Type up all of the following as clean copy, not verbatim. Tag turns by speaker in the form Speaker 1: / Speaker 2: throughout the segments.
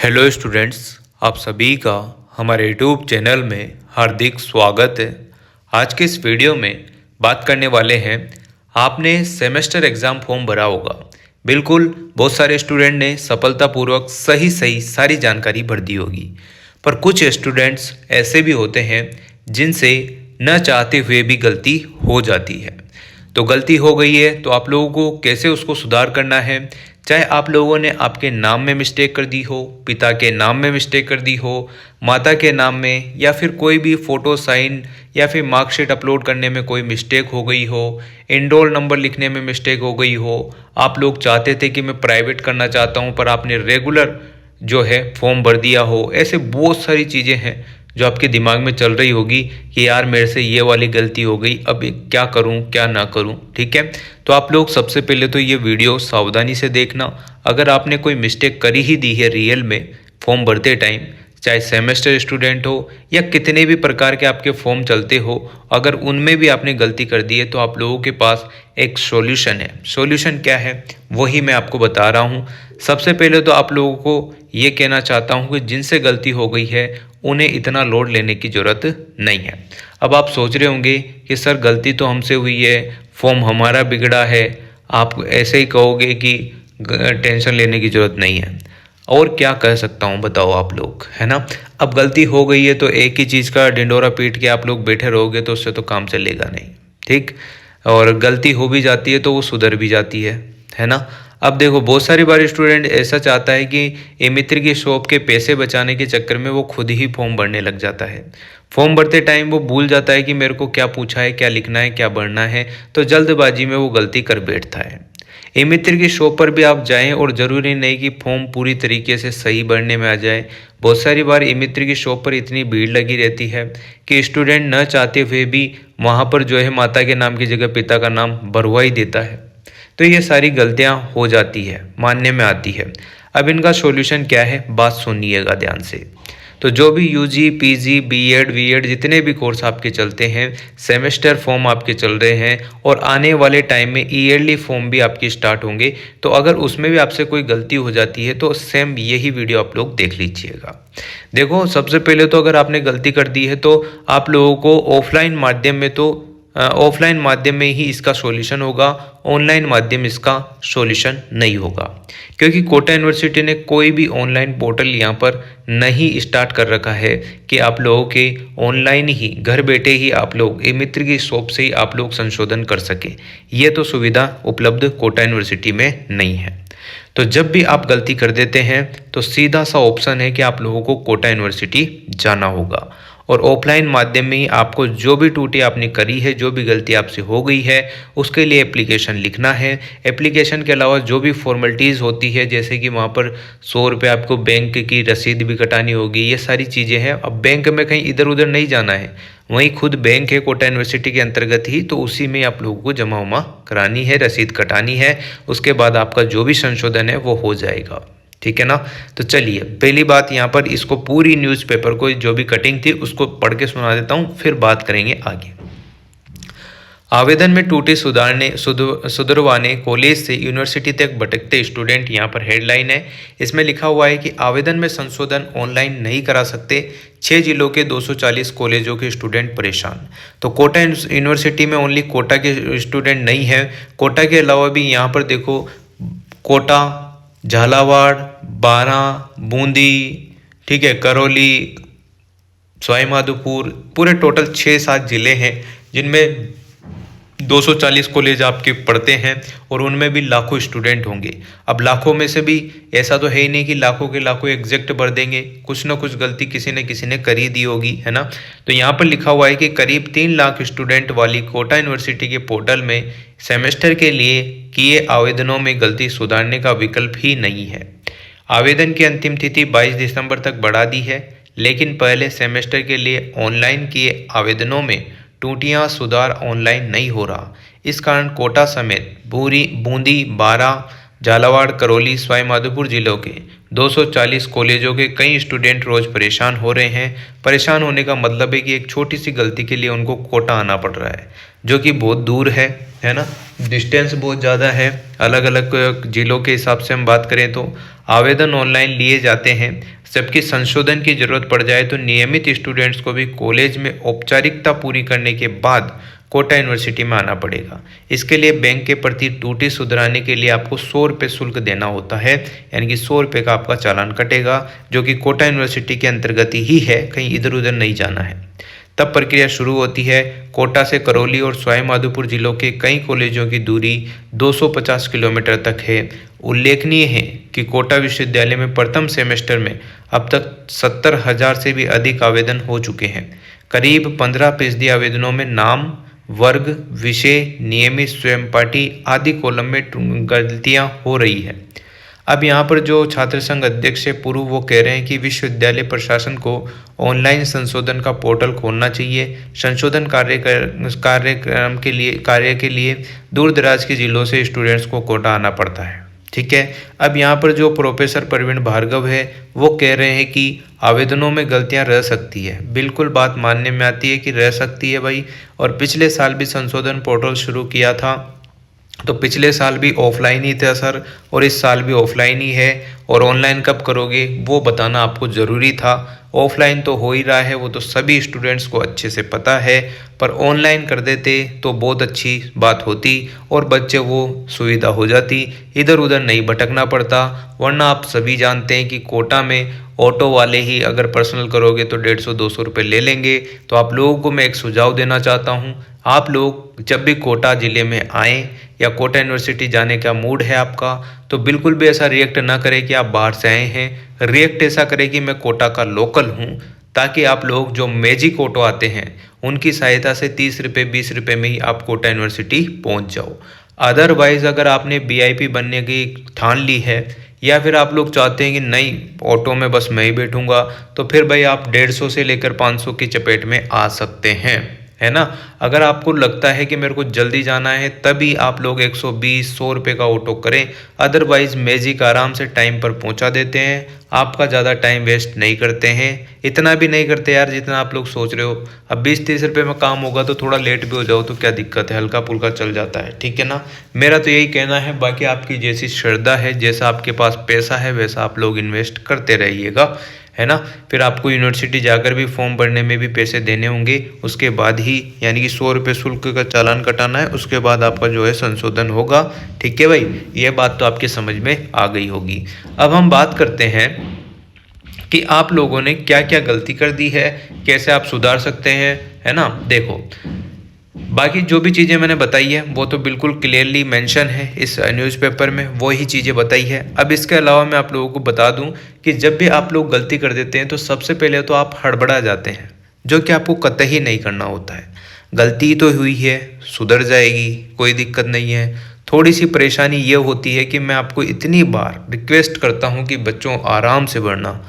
Speaker 1: Hello students, आप सभी का हमारे यूट्यूब चैनल में हार्दिक स्वागत है। आज के इस वीडियो में बात करने वाले हैं, आपने सेमेस्टर एग्ज़ाम फॉर्म भरा होगा। बिल्कुल, बहुत सारे स्टूडेंट ने सफलतापूर्वक सही सारी जानकारी भर दी होगी, पर कुछ स्टूडेंट्स ऐसे भी होते हैं जिनसे न चाहते हुए भी गलती हो जाती है। तो गलती हो गई है तो आप लोगों को कैसे उसको सुधार करना है, चाहे आप लोगों ने आपके नाम में मिस्टेक कर दी हो, पिता के नाम में मिस्टेक कर दी हो, माता के नाम में, या फिर कोई भी फ़ोटो साइन या फिर मार्कशीट अपलोड करने में कोई मिस्टेक हो गई हो, एनरोल नंबर लिखने में मिस्टेक हो गई हो, आप लोग चाहते थे कि मैं प्राइवेट करना चाहता हूँ पर आपने रेगुलर जो है फॉर्म भर दिया हो। ऐसे बहुत सारी चीज़ें हैं जो आपके दिमाग में चल रही होगी कि यार मेरे से ये वाली गलती हो गई, अब क्या करूं क्या ना करूं। ठीक है, तो आप लोग सबसे पहले तो ये वीडियो सावधानी से देखना। अगर आपने कोई मिस्टेक करी ही दी है रियल में फॉर्म भरते टाइम, चाहे सेमेस्टर स्टूडेंट हो या कितने भी प्रकार के आपके फॉर्म चलते हो, अगर उनमें भी आपने गलती कर दी है तो आप लोगों के पास एक सॉल्यूशन है। सॉल्यूशन क्या है वही मैं आपको बता रहा हूँ। सबसे पहले तो आप लोगों को ये कहना चाहता हूँ कि जिनसे गलती हो गई है उन्हें इतना लोड लेने की ज़रूरत नहीं है। अब आप सोच रहे होंगे कि सर गलती तो हमसे हुई है, फॉर्म हमारा बिगड़ा है, आप ऐसे ही कहोगे कि टेंशन लेने की ज़रूरत नहीं है। और क्या कह सकता हूँ बताओ आप लोग, है ना। अब गलती हो गई है तो एक ही चीज़ का ढिंढोरा पीट के आप लोग बैठे रहोगे तो उससे तो काम चलेगा नहीं। ठीक, और गलती हो भी जाती है तो वो सुधर भी जाती है ना। अब देखो, बहुत सारी बार स्टूडेंट ऐसा चाहता है कि ए मित्र की शॉप के पैसे बचाने के चक्कर में वो खुद ही फॉर्म भरने लग जाता है। फॉर्म भरते टाइम वो भूल जाता है कि मेरे को क्या पूछा है, क्या लिखना है, क्या भरना है, तो जल्दबाजी में वो गलती कर बैठता है। ए मित्र की शॉप पर भी आप जाएं और ज़रूरी नहीं कि फॉर्म पूरी तरीके से सही भरने में आ जाए। बहुत सारी बार ए मित्र की शॉप पर इतनी भीड़ लगी रहती है कि स्टूडेंट न चाहते हुए भी वहाँ पर जो है माता के नाम की जगह पिता का नाम भरवा ही देता है। तो ये सारी गलतियां हो जाती है, मानने में आती है। अब इनका सॉल्यूशन क्या है, बात सुनिएगा ध्यान से। तो जो भी यूजी, पीजी, बीएड, वीएड जितने भी कोर्स आपके चलते हैं, सेमेस्टर फॉर्म आपके चल रहे हैं और आने वाले टाइम में ईयरली फॉर्म भी आपकी स्टार्ट होंगे, तो अगर उसमें भी आपसे कोई गलती हो जाती है तो सेम यही वीडियो आप लोग देख लीजिएगा। देखो, सबसे पहले तो अगर आपने गलती कर दी है तो आप लोगों को ऑफलाइन माध्यम में ही इसका सॉल्यूशन होगा, ऑनलाइन माध्यम इसका सॉल्यूशन नहीं होगा। क्योंकि कोटा यूनिवर्सिटी ने कोई भी ऑनलाइन पोर्टल यहाँ पर नहीं स्टार्ट कर रखा है कि आप लोगों के ऑनलाइन ही घर बैठे ही आप लोग ए मित्र की शॉप से ही आप लोग संशोधन कर सके। ये तो सुविधा उपलब्ध कोटा यूनिवर्सिटी में नहीं है। तो जब भी आप गलती कर देते हैं तो सीधा सा ऑप्शन है कि आप लोगों को कोटा यूनिवर्सिटी जाना होगा और ऑफलाइन माध्यम में ही आपको जो भी टूटी आपने करी है, जो भी गलती आपसे हो गई है, उसके लिए एप्लीकेशन लिखना है। एप्लीकेशन के अलावा जो भी फॉर्मेलिटीज़ होती है, जैसे कि वहाँ पर 100 रुपये आपको बैंक की रसीद भी कटानी होगी, ये सारी चीज़ें हैं। अब बैंक में कहीं इधर उधर नहीं जाना है, वहीं खुद बैंक है कोटा यूनिवर्सिटी के अंतर्गत ही, तो उसी में आप लोगों को जमा उमा करानी है, रसीद कटानी है। उसके बाद आपका जो भी संशोधन है वो हो जाएगा। ठीक है ना। तो चलिए, पहली बात यहाँ पर इसको पूरी न्यूज़पेपर को जो भी कटिंग थी उसको पढ़ के सुना देता हूँ, फिर बात करेंगे आगे। आवेदन में त्रुटि सुधरवाने कॉलेज से यूनिवर्सिटी तक भटकते स्टूडेंट, यहाँ पर हेडलाइन है। इसमें लिखा हुआ है कि आवेदन में संशोधन ऑनलाइन नहीं करा सकते, 6 जिलों के 240 कॉलेजों के स्टूडेंट परेशान। तो कोटा यूनिवर्सिटी में ओनली कोटा के स्टूडेंट नहीं है, कोटा के अलावा भी यहाँ पर देखो कोटा, झालावाड़, बारा, बूंदी, ठीक है, करौली, सवाई माधोपुर, पूरे टोटल 6-7 ज़िले हैं जिनमें 240 कॉलेज आपके पढ़ते हैं और उनमें भी लाखों स्टूडेंट होंगे। अब लाखों में से भी ऐसा तो है ही नहीं कि लाखों के लाखों एग्जैक्ट भर देंगे, कुछ ना कुछ गलती किसी ने कर ही दी होगी, है ना। तो यहाँ पर लिखा हुआ है कि करीब 3 लाख स्टूडेंट वाली कोटा यूनिवर्सिटी के पोर्टल में सेमेस्टर के लिए किए आवेदनों में गलती सुधारने का विकल्प ही नहीं है। आवेदन की अंतिम तिथि 22 दिसंबर तक बढ़ा दी है, लेकिन पहले सेमेस्टर के लिए ऑनलाइन किए आवेदनों में त्रुटियां सुधार ऑनलाइन नहीं हो रहा। इस कारण कोटा समेत बूंदी, बारा, झालावाड़, करौली, सवाई माधोपुर जिलों के 240 कॉलेजों के कई स्टूडेंट रोज परेशान हो रहे हैं। परेशान होने का मतलब है कि एक छोटी सी गलती के लिए उनको कोटा आना पड़ रहा है, जो कि बहुत दूर है ना। डिस्टेंस बहुत ज़्यादा है। अलग अलग जिलों के हिसाब से हम बात करें तो आवेदन ऑनलाइन लिए जाते हैं, जबकि संशोधन की जरूरत पड़ जाए तो नियमित स्टूडेंट्स को भी कॉलेज में औपचारिकता पूरी करने के बाद कोटा यूनिवर्सिटी में आना पड़ेगा। इसके लिए बैंक के प्रति त्रुटि सुधराने के लिए आपको 100 रुपये शुल्क देना होता है, यानी कि 100 रुपये का आपका चालान कटेगा, जो कि कोटा यूनिवर्सिटी के अंतर्गत ही है, कहीं इधर उधर नहीं जाना है। तब प्रक्रिया शुरू होती है। कोटा से करौली और सवाई माधोपुर जिलों के कई कॉलेजों की दूरी 250 किलोमीटर तक है। उल्लेखनीय है कि कोटा विश्वविद्यालय में प्रथम सेमेस्टर में अब तक 70,000 से भी अधिक आवेदन हो चुके हैं। करीब 15% आवेदनों में नाम, वर्ग, विषय, नियमित स्वयं पाठी आदि कॉलम में गलतियां हो रही है। अब यहाँ पर जो छात्र संघ अध्यक्ष है पूर्व, वो कह रहे हैं कि विश्वविद्यालय प्रशासन को ऑनलाइन संशोधन का पोर्टल खोलना चाहिए। संशोधन कार्य के लिए दूर दराज के जिलों से स्टूडेंट्स को कोटा आना पड़ता है। ठीक है। अब यहाँ पर जो प्रोफेसर प्रवीण भार्गव है वो कह रहे हैं कि आवेदनों में गलतियाँ रह सकती है। बिल्कुल बात मानने में आती है कि रह सकती है भाई। और पिछले साल भी संशोधन पोर्टल शुरू किया था, तो पिछले साल भी ऑफलाइन ही था सर, और इस साल भी ऑफलाइन ही है। और ऑनलाइन कब करोगे वो बताना आपको ज़रूरी था। ऑफलाइन तो हो ही रहा है, वो तो सभी स्टूडेंट्स को अच्छे से पता है, पर ऑनलाइन कर देते तो बहुत अच्छी बात होती और बच्चे वो सुविधा हो जाती, इधर उधर नहीं भटकना पड़ता। वरना आप सभी जानते हैं कि कोटा में ऑटो वाले ही अगर पर्सनल करोगे तो 150-200 रुपये ले लेंगे। तो आप लोगों को मैं एक सुझाव देना चाहता हूँ, आप लोग जब भी कोटा ज़िले में आएँ या कोटा यूनिवर्सिटी जाने का मूड है आपका, तो बिल्कुल भी ऐसा रिएक्ट ना करें कि आप बाहर से आए हैं। रिएक्ट ऐसा करें कि मैं कोटा का लोकल हूँ, ताकि आप लोग जो मैजिक ऑटो आते हैं उनकी सहायता से 30 रुपये 20 रुपये में ही आप कोटा यूनिवर्सिटी पहुँच जाओ। अदरवाइज़ अगर आपने VIP बनने की ठान ली है, या फिर आप लोग चाहते हैं कि नहीं ऑटो में बस मैं ही बैठूंगा, तो फिर भाई आप 150 से लेकर 500 की चपेट में आ सकते हैं, है ना। अगर आपको लगता है कि मेरे को जल्दी जाना है तभी आप लोग 120-100 रुपये का ऑटो करें। अदरवाइज मैजिक आराम से टाइम पर पहुंचा देते हैं, आपका ज़्यादा टाइम वेस्ट नहीं करते हैं। इतना भी नहीं करते यार जितना आप लोग सोच रहे हो। अब 20-30 रुपये में काम होगा तो थोड़ा लेट भी हो जाओ तो क्या दिक्कत है, हल्का फुल्का चल जाता है, ठीक है ना। मेरा तो यही कहना है, बाकी आपकी जैसी श्रद्धा है, जैसा आपके पास पैसा है वैसा आप लोग इन्वेस्ट करते रहिएगा, है ना। फिर आपको यूनिवर्सिटी जाकर भी फॉर्म भरने में भी पैसे देने होंगे, उसके बाद ही यानी कि 100 रुपये शुल्क का चालान कटाना है, उसके बाद आपका जो है संशोधन होगा। ठीक है भाई, ये बात तो आपके समझ में आ गई होगी। अब हम बात करते हैं कि आप लोगों ने क्या क्या गलती कर दी है, कैसे आप सुधार सकते हैं, है ना। देखो, बाकी जो भी चीज़ें मैंने बताई है वो तो बिल्कुल क्लियरली मेंशन है इस न्यूज़पेपर में, वो ही चीज़ें बताई है। अब इसके अलावा मैं आप लोगों को बता दूं कि जब भी आप लोग गलती कर देते हैं तो सबसे पहले तो आप हड़बड़ा जाते हैं, जो कि आपको कतई नहीं करना होता है। गलती तो हुई है, सुधर जाएगी, कोई दिक्कत नहीं है। थोड़ी सी परेशानी ये होती है कि मैं आपको इतनी बार रिक्वेस्ट करता हूँ कि बच्चों आराम से बढ़ना,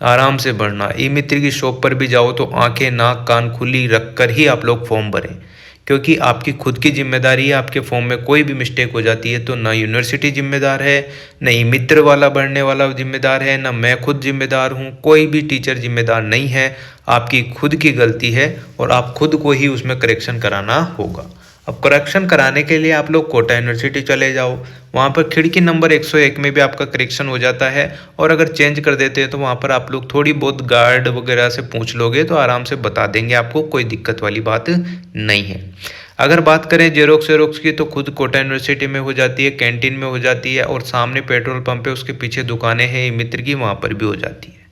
Speaker 1: आराम से बढ़ना। ई मित्र की शॉप पर भी जाओ तो आंखें नाक कान खुली रख कर ही आप लोग फॉर्म भरें, क्योंकि आपकी खुद की जिम्मेदारी है। आपके फॉर्म में कोई भी मिस्टेक हो जाती है तो ना यूनिवर्सिटी जिम्मेदार है, न ही मित्र वाला बढ़ने वाला जिम्मेदार है, ना मैं खुद जिम्मेदार हूँ, कोई भी टीचर जिम्मेदार नहीं है। आपकी खुद की गलती है और आप खुद को ही उसमें करेक्शन कराना होगा। अब करेक्शन कराने के लिए आप लोग कोटा यूनिवर्सिटी चले जाओ, वहाँ पर खिड़की नंबर 101 में भी आपका करेक्शन हो जाता है। और अगर चेंज कर देते हैं तो वहाँ पर आप लोग थोड़ी बहुत गार्ड वगैरह से पूछ लोगे तो आराम से बता देंगे आपको, कोई दिक्कत वाली बात नहीं है। अगर बात करें जेरोक्स की तो खुद कोटा यूनिवर्सिटी में हो जाती है, कैंटीन में हो जाती है, और सामने पेट्रोल पंप है उसके पीछे दुकानें हैं मित्र की, वहाँ पर भी हो जाती है।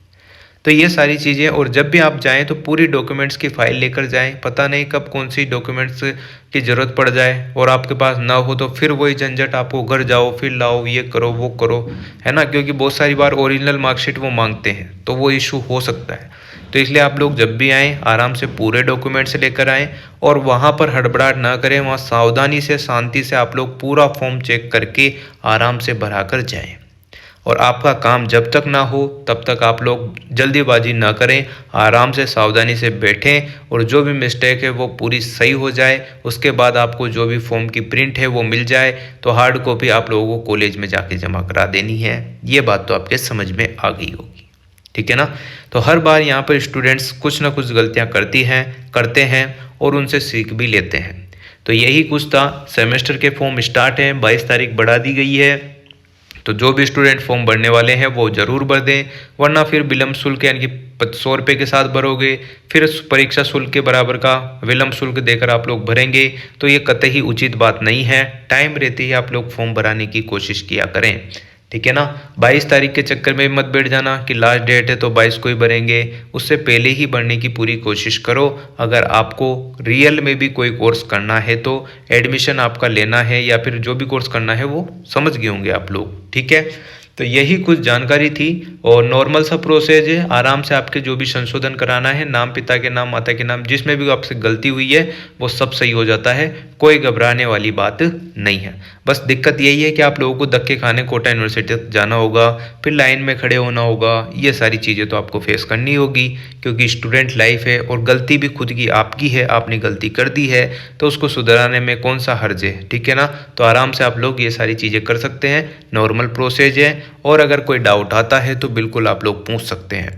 Speaker 1: तो ये सारी चीज़ें, और जब भी आप जाएं तो पूरी डॉक्यूमेंट्स की फाइल लेकर जाएं। पता नहीं कब कौन सी डॉक्यूमेंट्स की ज़रूरत पड़ जाए और आपके पास ना हो तो फिर वही झंझट, आपको घर जाओ फिर लाओ, ये करो वो करो, है ना। क्योंकि बहुत सारी बार ओरिजिनल मार्कशीट वो मांगते हैं तो वो इशू हो सकता है। तो इसलिए आप लोग जब भी आएँ आराम से पूरे डॉक्यूमेंट्स लेकर आएँ और वहाँ पर हड़बड़ाहट ना करें। वहाँ सावधानी से शांति से आप लोग पूरा फॉर्म चेक करके आराम से भरा कर जाएँ। और आपका काम जब तक ना हो तब तक आप लोग जल्दीबाजी ना करें, आराम से सावधानी से बैठें और जो भी मिस्टेक है वो पूरी सही हो जाए। उसके बाद आपको जो भी फॉर्म की प्रिंट है वो मिल जाए तो हार्ड कॉपी आप लोगों को कॉलेज में जाके जमा करा देनी है। ये बात तो आपके समझ में आ गई होगी, ठीक है ना। तो हर बार यहाँ पर स्टूडेंट्स कुछ ना कुछ गलतियाँ करते हैं और उनसे सीख भी लेते हैं। तो यही कुछ था। सेमेस्टर के फॉर्म स्टार्ट हैं, 22 तारीख बढ़ा दी गई है। तो जो भी स्टूडेंट फॉर्म भरने वाले हैं वो ज़रूर भर दें, वरना फिर विलम्ब शुल्क यानी कि 100 रुपये के साथ भरोगे, फिर परीक्षा शुल्क के बराबर का विलम्ब शुल्क देकर आप लोग भरेंगे, तो ये कतई उचित बात नहीं है। टाइम रहते ही आप लोग फॉर्म भराने की कोशिश किया करें, ठीक है ना। 22 तारीख के चक्कर में मत बैठ जाना कि लास्ट डेट है तो 22 को ही भरेंगे, उससे पहले ही भरने की पूरी कोशिश करो। अगर आपको रियल में भी कोई कोर्स करना है तो एडमिशन आपका लेना है या फिर जो भी कोर्स करना है वो समझ गए होंगे आप लोग, ठीक है। तो यही कुछ जानकारी थी और नॉर्मल सा प्रोसेस है। आराम से आपके जो भी संशोधन कराना है, नाम, पिता के नाम, माता के नाम, जिसमें भी आपसे गलती हुई है वो सब सही हो जाता है, कोई घबराने वाली बात नहीं है। बस दिक्कत यही है कि आप लोगों को धक्के खाने कोटा यूनिवर्सिटी तक जाना होगा, फिर लाइन में खड़े होना होगा, ये सारी चीज़ें तो आपको फेस करनी होगी, क्योंकि स्टूडेंट लाइफ है और गलती भी खुद की आपकी है। आपने गलती कर दी है तो उसको सुधराने में कौन सा हर्ज है, ठीक है ना। तो आराम से आप लोग ये सारी चीज़ें कर सकते हैं, नॉर्मल प्रोसेस है। और अगर कोई डाउट आता है तो बिल्कुल आप लोग पूछ सकते हैं।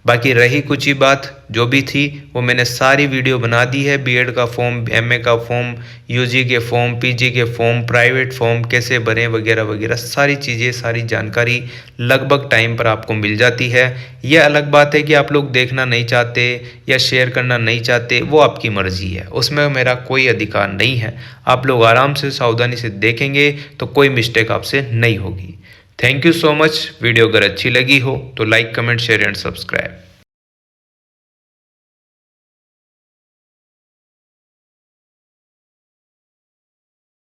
Speaker 1: बाकी रही कुछ ही बात, जो भी थी वो मैंने सारी वीडियो बना दी है। बीएड का फॉर्म, एमए का फॉर्म, यूजी के फॉर्म, पीजी के फॉर्म, प्राइवेट फॉर्म कैसे भरें वगैरह वगैरह सारी चीज़ें, सारी जानकारी लगभग टाइम पर आपको मिल जाती है। यह अलग बात है कि आप लोग देखना नहीं चाहते या शेयर करना नहीं चाहते, वो आपकी मर्जी है, उसमें मेरा कोई अधिकार नहीं है। आप लोग आराम से सावधानी से देखेंगे तो कोई मिस्टेक आपसे नहीं होगी। Thank you so much. Video अगर अच्छी लगी हो तो like, comment, share and subscribe.